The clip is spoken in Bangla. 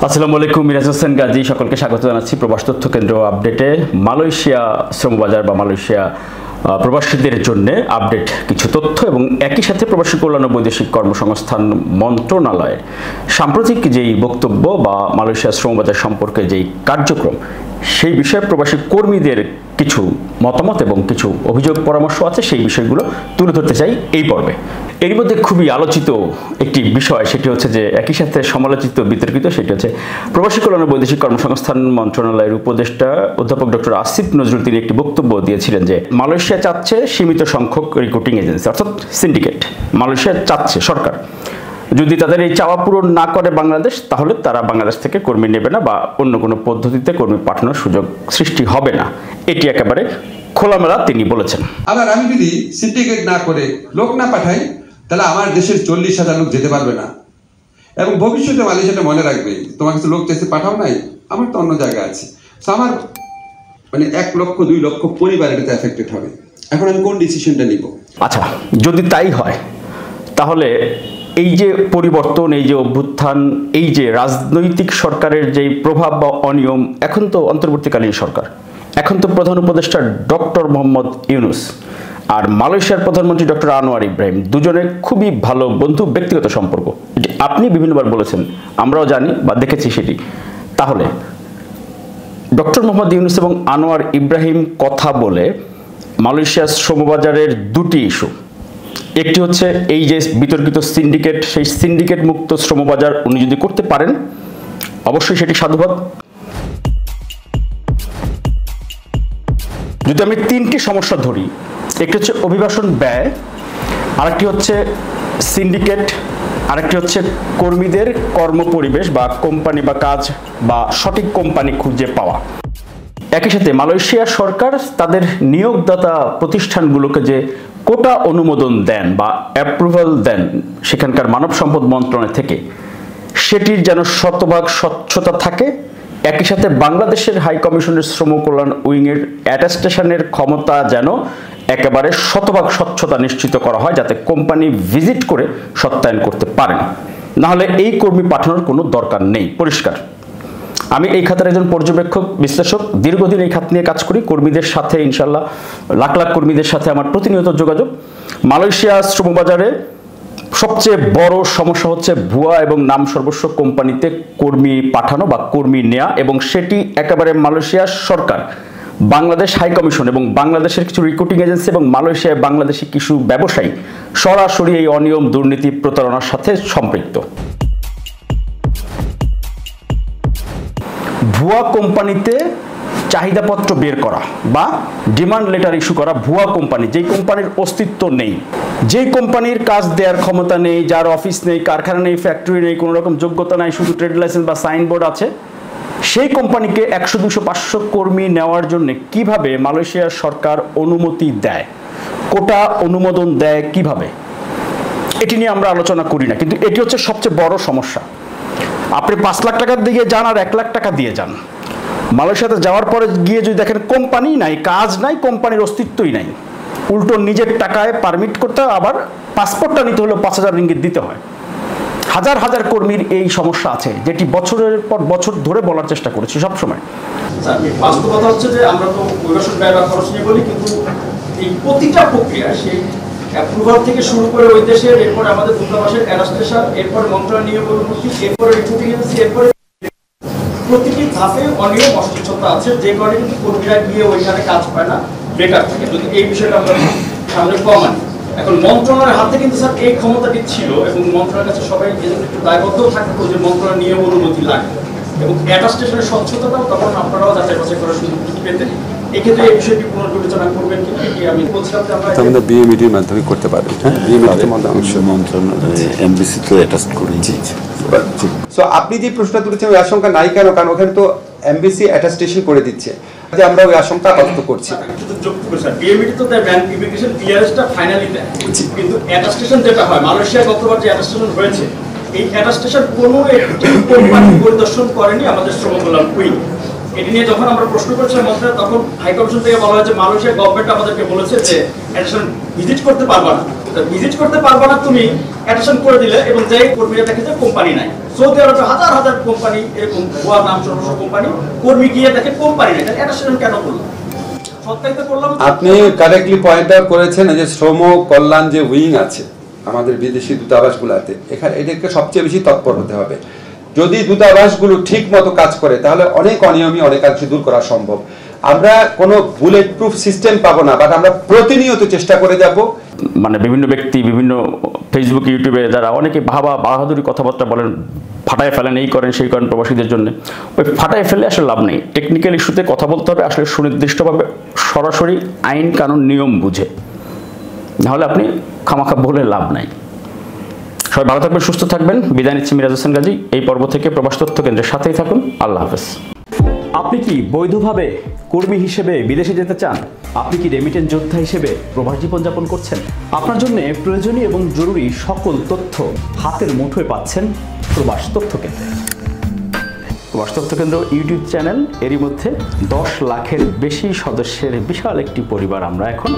আসসালামু আলাইকুম, মিরাজ হোসেন গাজী সকলকে স্বাগত জানাচ্ছি প্রবাস তথ্য কেন্দ্র আপডেটে। মালয়েশিয়া শ্রমবাজার বা মালয়েশিয়া প্রবাসীদের জন্য আপডেট কিছু তথ্য এবং একই সাথে প্রবাসী কল্যাণ ও বৈদেশিক কর্মসংস্থান মন্ত্রণালয়ের সাম্প্রতিক যেই বক্তব্য বা মালয়েশিয়া শ্রমবাজার সম্পর্কে যেই কার্যক্রম সেই বিষয়ে প্রবাসী কর্মীদের কিছু মতামত এবং কিছু অভিযোগ পরামর্শ আছে, সেই বিষয়গুলো তুলে ধরতে চাই এই পর্বে। এর মধ্যে খুবই আলোচিত একটি বিষয়, সেটি হচ্ছে যে একই সাথে সমালোচিত বিতর্কিত, সেটি হচ্ছে প্রবাসী কল্যাণ ও বৈদেশিক কর্মসংস্থান মন্ত্রণালয়ের উপদেষ্টা অধ্যাপক ডক্টর আসিফ নজরুল তিনি একটি বক্তব্য দিয়েছিলেন যে মালয়েশিয়া চাচ্ছে সীমিত সংখ্যক রিক্রুটিং এজেন্সি অর্থাৎ সিন্ডিকেট। মালয়েশিয়া চাচ্ছে সরকার যদি তাদের এই চাওয়া পূরণ না করে বাংলাদেশ, তাহলে তারা বাংলাদেশ থেকে কর্মী নেবে না বা অন্য কোনো পদ্ধতিতে কর্মী পাঠানোর সুযোগ সৃষ্টি হবে না। এটি একেবারে খোলামেলা তিনি বলেছেন। আবার আমি যদি সিন্ডিকেট না করে লোক না পাঠাই, তাহলে আমার দেশের 40,000 লোক যেতে পারবে না। এবং ভবিষ্যতে মালয়েশিয়াটা মনে রাখবে, তোমার কাছে লোক চাইছে পাঠাও নাই, আমার তো অন্য জায়গা আছে। তো আমার 1 লক্ষ 2 লক্ষ পরিবার এটাতে এফেক্টেড হবে। এখন আমি কোন ডিসিশনটা নিব? আচ্ছা, যদি তাই হয় তাহলে এই যে পরিবর্তন, এই যে অভ্যুত্থান, এই যে রাজনৈতিক সরকারের যে প্রভাব বা অনিয়ম, এখন তো অন্তর্বর্তীকালীন সরকার, এখন তো প্রধান উপদেষ্টা ডক্টর মোহাম্মদ ইউনূস আর মালয়েশিয়ার প্রধানমন্ত্রী ডক্টর আনোয়ার ইব্রাহিম দুজনের খুবই ভালো বন্ধু, ব্যক্তিগত সম্পর্ক, এটি আপনি বিভিন্নবার বলেছেন, আমরাও জানি বা দেখেছি সেটি। তাহলে ডক্টর মোহাম্মদ ইউনূস এবং আনোয়ার ইব্রাহিম কথা বলে মালয়েশিয়ার শ্রমবাজারের দুটি ইস্যু, একটি হচ্ছে এই যে বিতর্কিত সিন্ডিকেট, সেই সিন্ডিকেট মুক্ত শ্রমবাজার উনি যদি করতে পারেন অবশ্যই সেটি সাধুবাদ। যদি আমি 3টি সমস্যা ধরি, একটি হচ্ছে অভিবাসন ব্যয়, আরেকটি হচ্ছে সিন্ডিকেট, আরেকটি হচ্ছে কর্মীদের কর্মপরিবেশ বা কোম্পানি বা কাজ বা সঠিক কোম্পানি খুঁজে পাওয়া। একই সাথে মালয়েশিয়া সরকার তাদের নিয়োগদাতা প্রতিষ্ঠানগুলোকে যে কোটা অনুমোদন দেন বা অ্যাপ্রুভাল দেন সেখানকার মানব সম্পদ মন্ত্রণালয় থেকে, সেটির যেন শতভাগ স্বচ্ছতা থাকে। একই সাথে বাংলাদেশের হাই কমিশনের শ্রম কল্যাণ উইংয়ের অ্যাটাস্টেশনের ক্ষমতা যেন একেবারে শতভাগ স্বচ্ছতা নিশ্চিত করা হয়, যাতে কোম্পানি ভিজিট করে সত্যায়ন করতে পারেন। নাহলে এই কর্মী পাঠানোর কোনো দরকার নেই, পরিষ্কার। আমি এই খাতের একজন পর্যবেক্ষক বিশ্লেষক, দীর্ঘদিন এই খাত নিয়ে কাজ করি, কর্মীদের সাথে ইনশাল্লাহ লাখ লাখ কর্মীদের সাথে আমার প্রতিনিয়ত যোগাযোগ। মালয়েশিয়া শ্রমবাজারে সবচেয়ে বড় সমস্যা হচ্ছে ভুয়া এবং নাম সর্বস্ব কোম্পানিতে কর্মী পাঠানো বা কর্মী নেওয়া, এবং সেটি একেবারে মালয়েশিয়া সরকার, বাংলাদেশ হাই কমিশন এবং বাংলাদেশের কিছু রিক্রুটিং এজেন্সি এবং মালয়েশিয়ায় বাংলাদেশি কিছু ব্যবসায়ী সরাসরি এই অনিয়ম, দুর্নীতি, প্রতারণার সাথে সম্পৃক্ত। ভুয়া কোম্পানিতে চাহিদাপত্র বের করা বা ডিমান্ড লেটার ইস্যু করা, ভুয়া কোম্পানি, যেই কোম্পানির অস্তিত্ব নেই, যেই কোম্পানির কাজ দেওয়ার ক্ষমতা নেই, যার অফিস নেই, কারখানা নেই, ফ্যাক্টরি নেই, কোনো রকম যোগ্যতা নাই, শুধু ট্রেড লাইসেন্স বা সাইনবোর্ড আছে, সেই কোম্পানিকে 100, 200, 500 কর্মী নেওয়ার জন্য কিভাবে মালয়েশিয়ার সরকার অনুমতি দেয়, কোটা অনুমোদন দেয় কিভাবে, এটি নিয়ে আমরা আলোচনা করি না, কিন্তু এটি হচ্ছে সবচেয়ে বড় সমস্যা। আপনি 5 লাখ টাকা দিয়ে যান আর 1 লাখ টাকা দিয়ে যান, মালয়েশিয়াতে যাওয়ার পরে গিয়ে যদি দেখেন কোম্পানি নাই, কাজ নাই, কোম্পানির অস্তিত্বই নাই, উল্টো নিজের টাকায় পারমিট করতে হয়, আবার পাসপোর্টটা নিতে হলেও 5,000 রিঙ্গিত দিতে হয়। হাজার হাজার কর্মীর এই সমস্যা আছে, যেটি বছরের পর বছর ধরে বলার চেষ্টা করেছি সবসময়। বাস্তবতা হচ্ছে যে আমরা তো অভিবাসন ব্যয় বা খরচ নিয়ে বলি, কিন্তু এই প্রতিটা প্রক্রিয়া, সেই অ্যাপ্রুভাল থেকে শুরু করে ওই দেশের, এরপরে আমাদের দূতাবাসের অ্যাডাস্টেশন, এরপরে মন্ত্রণালয় নিয়োগ অনুমতি, এরপরে রিক্রুটিং এজেন্সি, এরপরে প্রতিটি ধাপে অনিয়ম, অস্বচ্ছতা আছে, যে কারণে কিন্তু কর্মীরা গিয়ে ওইখানে কাজ পায় না, বেকার থাকে। যদি এই বিষয়টা আমরা সামনে কমাই, এখন মন্ত্রণালয়ের হাতে কিন্তু স্যার এই ক্ষমতাটি ছিল, এবং মন্ত্রণালয়ের কাছে সবাই এজন্য একটু দায়বদ্ধ থাকতো যে মন্ত্রণালয় নিয়ম অনুমতি লাগে, এবং অ্যাটাস্টেশনের স্বচ্ছতাটাও তখন আপনারাও যাচাই বাছাই করার সুযোগ পেতেন। এক্ষেত্রে এই বিষয়টি পুনর্বিবেচনা করবেন কিনা, এটি আমি বলছিলাম যে আমরা বিএমইডির মাধ্যমে করতে পারি। বিএমইডির মন্ত্রণালয় এমবিসি তো অ্যাটাস্ট করি। সো আপনি যে প্রশ্ন তুলেছেন ওই আশঙ্কা নাই কেন? কারণ ওখানে তো এমবিসি অ্যাটাস্টেশন করে দিচ্ছে, যে আমরা ওই আশঙ্কা ব্যক্ত করছি। বিএমইডি তো দেয়, ব্যাংক ইমিগ্রেশন ক্লিয়ারেন্সটা ফাইনালি দেয়, কিন্তু অ্যাটাস্টেশন যেটা হয়, মালয়েশিয়া গতবার যে অ্যাটাস্টেশন হয়েছে, এই অ্যাটাস্টেশন কোনো একটি কোম্পানি পরিদর্শন করেনি আমাদের শ্রম কল্যাণ উইং। এটি নিয়ে যখন আমরা প্রশ্ন করেছিলাম মন্ত্রণালয়, তখন হাইকমিশন থেকে বলা হয়েছে মালয়েশিয়া গভর্নমেন্ট আমাদেরকে বলেছে যে অ্যাটেনশন ভিজিট করতে পারবা না, ভিজিট করতে পারবা না, তুমি অ্যাটেনশন করে দিলে এবং যেই কর্মীরা দেখে যে কোম্পানি নাই। সৌদি আরবে হাজার হাজার কোম্পানি এরকম ভুয়া নাম সর্বস্ব কোম্পানি, কর্মী গিয়ে দেখে কোম্পানি নাই, অ্যাটেনশন কেন করলো? সত্যায়িত করলাম। আপনি কারেক্টলি পয়েন্ট আউট করেছেন যে শ্রম কল্যাণ যে উইং আছে আমাদের বিদেশি দূতাবাসগুলোতে, এখানে এদেরকে সবচেয়ে বেশি তৎপর হতে হবে। যদি দূতাবাসগুলো ঠিক মতো কাজ করে তাহলে অনেক অনিয়মই অনেকাংশে দূর করা সম্ভব। আমরা কোনো বুলেট প্রুফ সিস্টেম পাবো না, বাট আমরা প্রতিনিয়ত চেষ্টা করে যাব। মানে বিভিন্ন ব্যক্তি বিভিন্ন ফেসবুক ইউটিউবে যারা অনেকে বাহাদুরি কথাবার্তা বলেন, ফাটায় ফেলেন, এই করেন সেই করেন প্রবাসীদের জন্য, ওই ফাটায় ফেলে আসলে লাভ নেই। টেকনিক্যাল ইস্যুতে কথা বলতে হবে আসলে সুনির্দিষ্টভাবে, সরাসরি আইন কানুন নিয়ম বুঝে, নাহলে আপনি খামাখা বলে লাভ নাই। সবাই ভালো থাকবেন, সুস্থ থাকবেন। বিদায় নিচ্ছি মিরাজ হোসেন গাজী। এই পর্ব থেকে প্রবাস তথ্য কেন্দ্রের সাথেই থাকুন। আল্লাহ হাফেজ। আপনি কি বৈধভাবে কর্মী হিসেবে বিদেশে যেতে চান? আপনি কি রেমিটেন্স যোদ্ধা হিসেবে প্রবাস জীবনযাপন করছেন? আপনার জন্য প্রয়োজনীয় এবং জরুরি সকল তথ্য হাতের মুঠোয় পাচ্ছেন প্রবাস তথ্য কেন্দ্রে। প্রবাস তথ্য কেন্দ্র ইউটিউব চ্যানেল, এরই মধ্যে 10 লাখের বেশি সদস্যের বিশাল একটি পরিবার আমরা এখন।